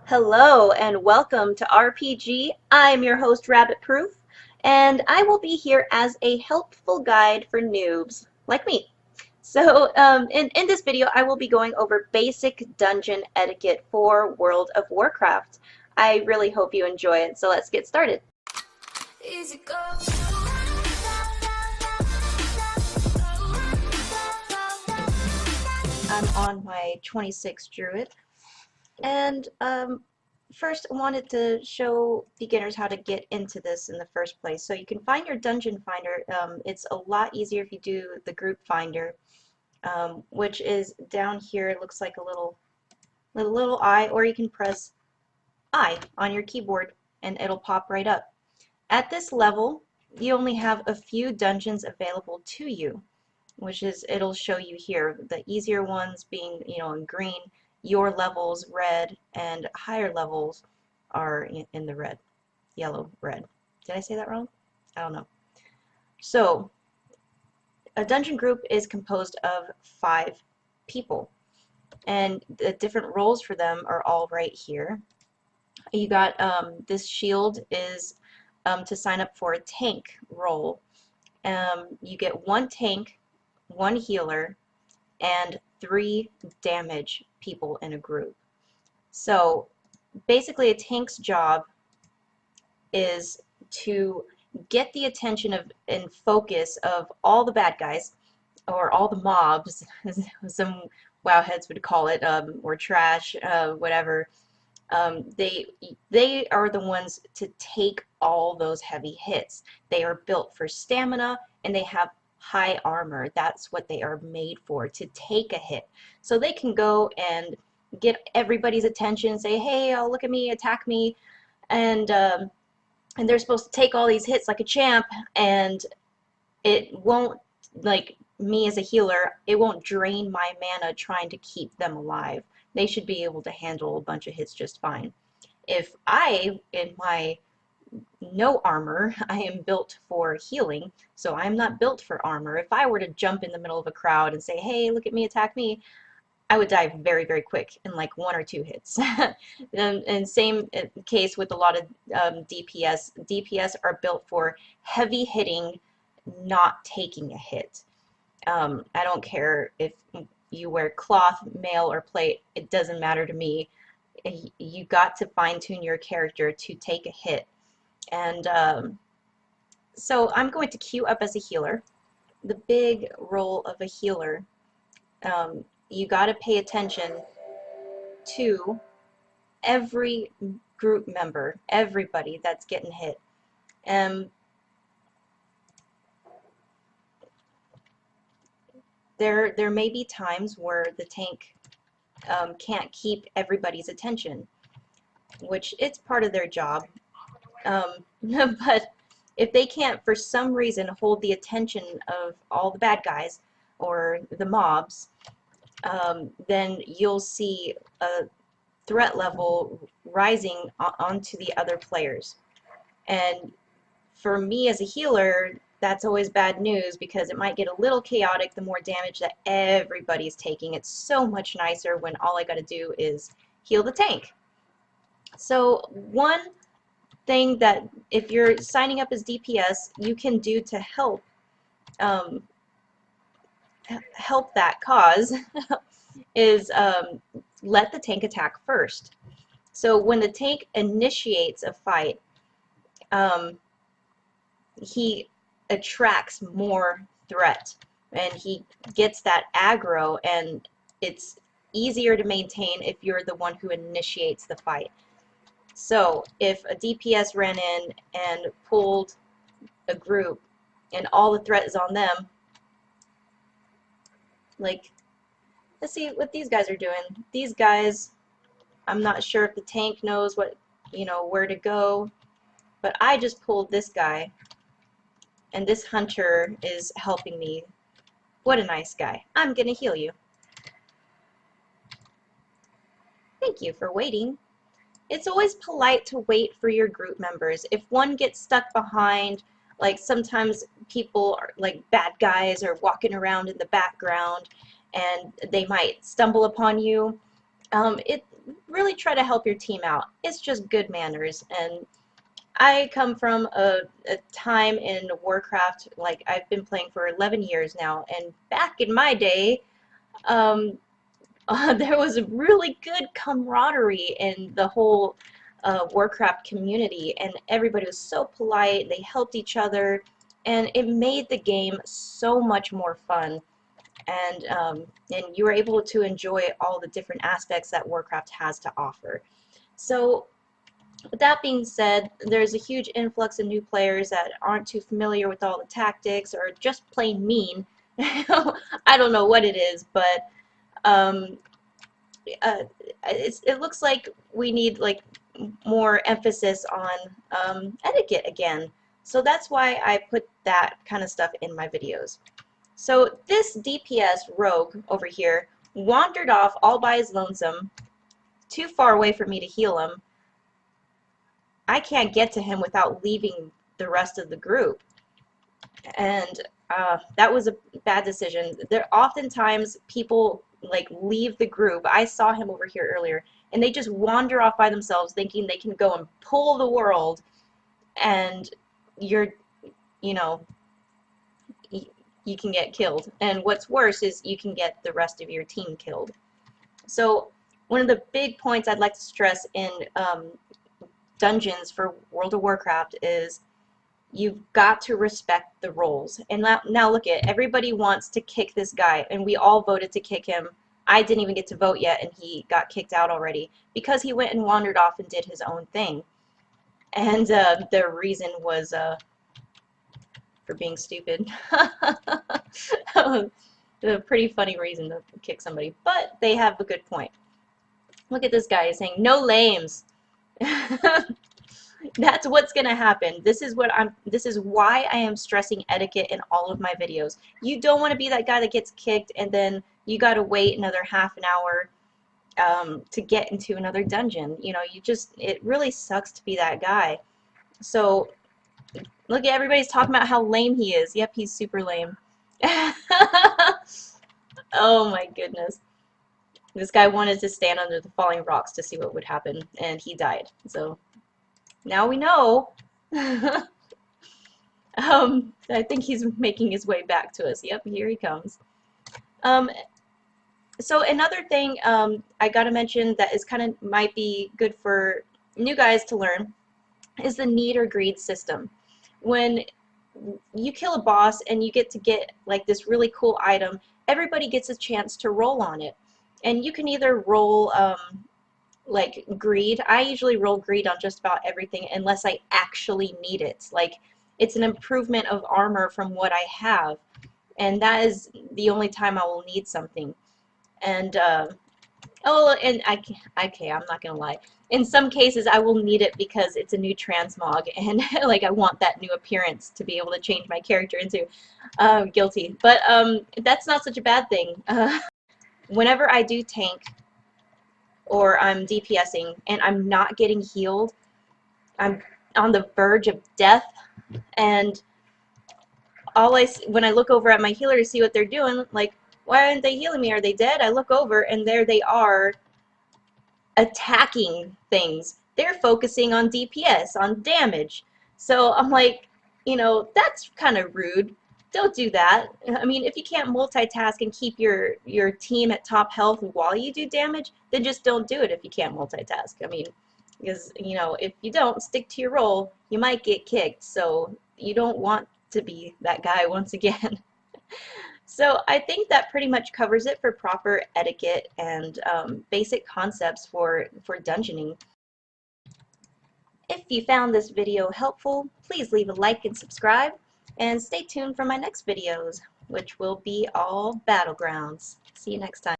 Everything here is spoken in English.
Hello and welcome to RPG. I'm your host, Rabbit Proof, and I will be here as a helpful guide for noobs like me. In this video, I will be going over basic dungeon etiquette for World of Warcraft. I really hope you enjoy it, so let's get started. Easy go. I'm on my 26 druid. And first, I wanted to show beginners how to get into this in the first place. So you can find your dungeon finder. It's a lot easier if you do the group finder, which is down here. It looks like a little eye, or you can press I on your keyboard and it'll pop right up. At this level, you only have a few dungeons available to you, which is it'll show you here. The easier ones being, in green, your levels red, and higher levels are in the red, yellow, red. Did I say that wrong? I don't know. So a dungeon group is composed of 5 people, and the different roles for them are all right here. You got this shield is to sign up for a tank role. You get 1 tank, 1 healer, and 3 damage people in a group. So basically a tank's job is to get the attention of and focus of all the bad guys, or all the mobs, as some wowheads would call it, or trash, whatever. They are the ones to take all those heavy hits. They are built for stamina and they have high armor. That's what they are made for, to take a hit. So they can go and get everybody's attention, say, hey, oh, look at me, attack me, and they're supposed to take all these hits like a champ, and it won't, like me as a healer, it won't drain my mana trying to keep them alive. They should be able to handle a bunch of hits just fine. If I, in my no armor, I am built for healing, so I'm not built for armor. If I were to jump in the middle of a crowd and say, hey, look at me, attack me, I would die very, very quick in like 1 or 2 hits. And same case with a lot of DPS. DPS are built for heavy hitting, not taking a hit. I don't care if you wear cloth, mail, or plate. It doesn't matter to me. You got to fine-tune your character to take a hit. And so I'm going to queue up as a healer. The big role of a healer, you got to pay attention to every group member, everybody that's getting hit. There may be times where the tank can't keep everybody's attention, which it's part of their job. But if they can't, for some reason, hold the attention of all the bad guys or the mobs, then you'll see a threat level rising onto the other players. And for me as a healer, that's always bad news, because it might get a little chaotic the more damage that everybody's taking. It's so much nicer when all I got to do is heal the tank. So one thing that if you're signing up as DPS, you can do to help that cause is let the tank attack first. So when the tank initiates a fight, he attracts more threat and he gets that aggro, and it's easier to maintain if you're the one who initiates the fight. So if a DPS ran in and pulled a group and all the threat is on them, like, let's see what these guys are doing. These guys, I'm not sure if the tank knows what, where to go, but I just pulled this guy, and this hunter is helping me. What a nice guy. I'm gonna heal you. Thank you for waiting. It's always polite to wait for your group members. If one gets stuck behind, like sometimes people are, like bad guys are walking around in the background and they might stumble upon you. really try to help your team out. It's just good manners. And I come from a time in Warcraft, like I've been playing for 11 years now, and back in my day, um, there was a really good camaraderie in the whole Warcraft community, and everybody was so polite, they helped each other, and it made the game so much more fun. And you were able to enjoy all the different aspects that Warcraft has to offer. So with that being said, there's a huge influx of new players that aren't too familiar with all the tactics or just plain mean. I don't know what it is, but um, it looks like we need like more emphasis on etiquette again. So that's why I put that kind of stuff in my videos. So this DPS rogue over here wandered off all by his lonesome, too far away for me to heal him. I can't get to him without leaving the rest of the group. And that was a bad decision. There oftentimes people like leave the group. I saw him over here earlier, and they just wander off by themselves thinking they can go and pull the world, and you're, you know, you can get killed. And what's worse is you can get the rest of your team killed. So one of the big points I'd like to stress in dungeons for World of Warcraft is you've got to respect the roles. And now look at everybody wants to kick this guy, and we all voted to kick him. I didn't even get to vote yet, and he got kicked out already because he went and wandered off and did his own thing. And the reason was for being stupid. A pretty funny reason to kick somebody, but they have a good point. Look at this guy, he's saying no lames. That's what's gonna happen. This is why I am stressing etiquette in all of my videos. You don't want to be that guy that gets kicked and then you gotta wait another half an hour to get into another dungeon. You know, it really sucks to be that guy. So look at everybody's talking about how lame he is. Yep, he's super lame. Oh my goodness. This guy wanted to stand under the falling rocks to see what would happen, and he died. So now we know. I think he's making his way back to us. Yep, here he comes. So another thing I gotta mention that is kind of might be good for new guys to learn is the need or greed system. When you kill a boss and you get like this really cool item, everybody gets a chance to roll on it. And you can either roll like greed. I usually roll greed on just about everything unless I actually need it. Like it's an improvement of armor from what I have, and that is the only time I will need something. And oh, and okay, I'm not gonna lie. In some cases, I will need it because it's a new transmog, and like I want that new appearance to be able to change my character into. Guilty, but that's not such a bad thing. Whenever I do tank or I'm DPSing and I'm not getting healed, I'm on the verge of death, and when I look over at my healer to see what they're doing, like, why aren't they healing me? Are they dead? I look over and there they are attacking things. They're focusing on DPS, on damage. So I'm like, you know, that's kind of rude. Don't do that. I mean, if you can't multitask and keep your team at top health while you do damage, then just don't do it if you can't multitask. I mean, because, you know, if you don't stick to your role, you might get kicked. So you don't want to be that guy once again. So I think that pretty much covers it for proper etiquette and basic concepts for dungeoning. If you found this video helpful, please leave a like and subscribe, and stay tuned for my next videos, which will be all battlegrounds. See you next time.